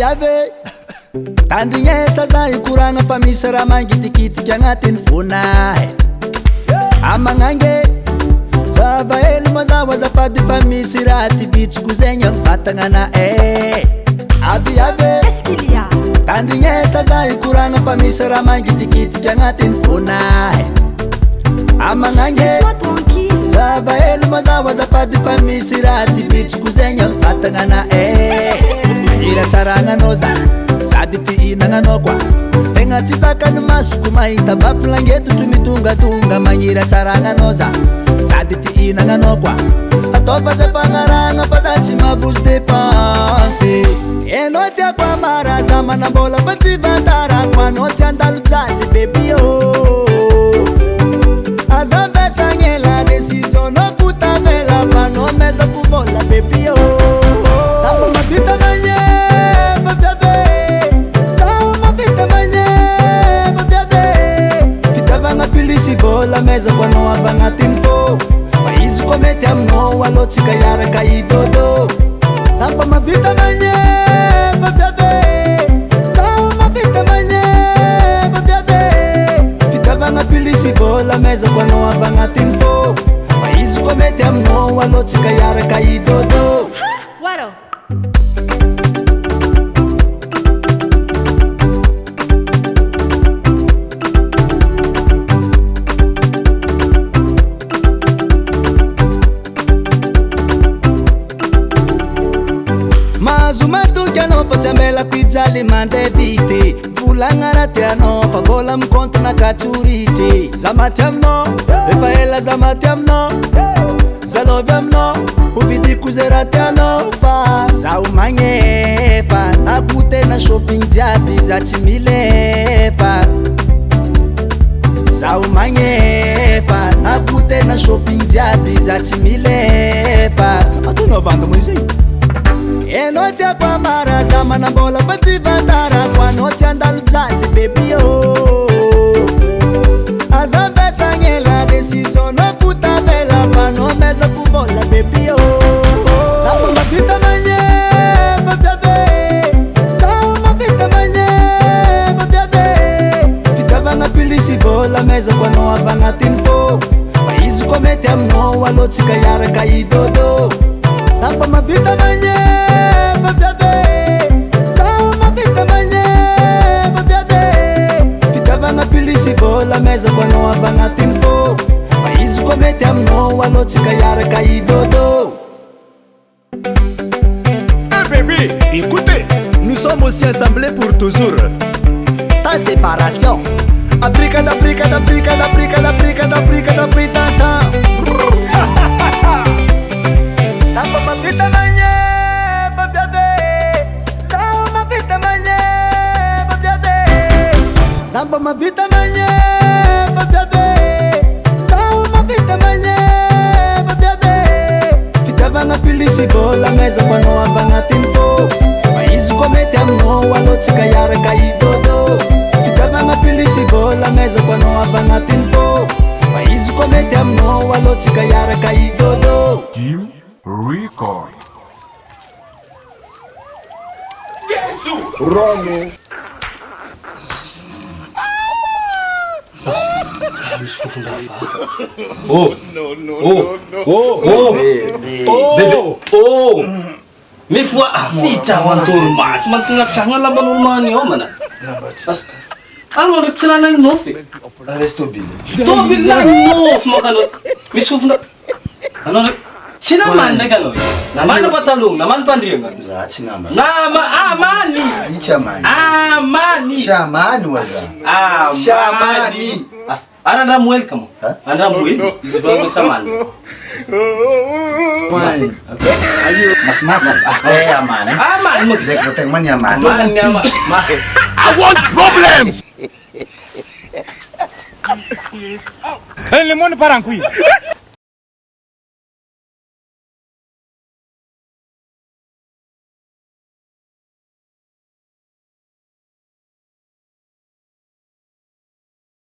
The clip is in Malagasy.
Ave tandrignesa za ikoragna fa misy raha mangitikitiky agnatin'ny vonahy amagnange zavaelo mazava azafady fa misy raha tibitsiko zegny amin'ny vatagnana avy tandrignesa za ikoragna fa misy raha mangitikitiky agnatin'ny vonahy amagnange zavaelo mazava azafady fa misy raha tibitsiko zegny amin'ny vatagnana ira tsaragnanao zany sady tiinagnanao koa tegna tsy zakany masoko mahita vafilangeto tro mitongatonga magnira tsaragnanao zany sady tiinagnanao koa atao fa zay fagnaragna fa za tsy mavozo dépense enao tiako amara za manambola fa tsy vatarako anao tsy andalo tsady bebi aza mbesagnela décision no futavela fa no mezako vola bebi samba mavita manye la meza kwa no avanatin fo fa izy ko mety aminao alo tsika iaraka idodo samba mavita manye vabiabe sao mavita manye vabiabe fitavagna pilisi vo la meza kwa no avanatin fo fa izy ko mety aminao alo tsika iaraka idodo Waro Pachambela pijali mande vite Vulanga rate ano Fagola mkonto na kachurite Zamati amno Efa ela zamati amno Zalovi amno Uvidi kuzerate ano Fa Za umanye Fa Nakute na shopping diabi Za chimile Fa Za umanye Fa Nakute na shopping diabi Za chimile Fa Ato no vando mwisi enao tiako amara za manambola fa tsy vatarako anao tsy andalo tsady bebi aza mbesagnela décision no futavela fa no mezako vola bebi samba mavita manye vabiabe sao mavita manye vabiabe fitavagna pilisi vola mezako anao avagnatin'ny fo fa izy ko mety aminao alo tsika iaraka idodo samba mavita manye la meza kwa no avanatin fo fa izy ko mety aminao alo tsika iaraka idodo. Bébé, écoutez, nous sommes aussi assemblés pour toujours. Sans séparation. Africa d'Africa d'Africa d'Africa d'Africa d'Africa d'Africa Samba mavita manye babiabe sao mavita manye babiabe Samba mavita manye babiabe sao mavita manye babiabe Fitavagna pilisi vola meza kwa no avanatin fo fa izy ko mety aminao alo tsika iaraka idodo Fitavagna pilisi vola meza kwa no avanatin fo fa izy ko mety aminao alo tsika iaraka idodo Jim Record. Jesus! Rono. Oh, me foi vita avantur mas mantunga sanga laban urmani omana. Ano rik sila na nof. Resto bil. To bil na nof makano. Me sufna. Ano rik sina man na ganoy. Naman na patalong, naman pandriyan. Za sinama. Nama amani. Ichamani. Amani. Shamani waza. Shamani. Ana Ramuel kamu. Ana Ramuel. Izivang saman. Man. Ayo. Mas. Aman. Aman mo. Zek teng man yaman. Man yaman. I want problems. Ele mano para aqui.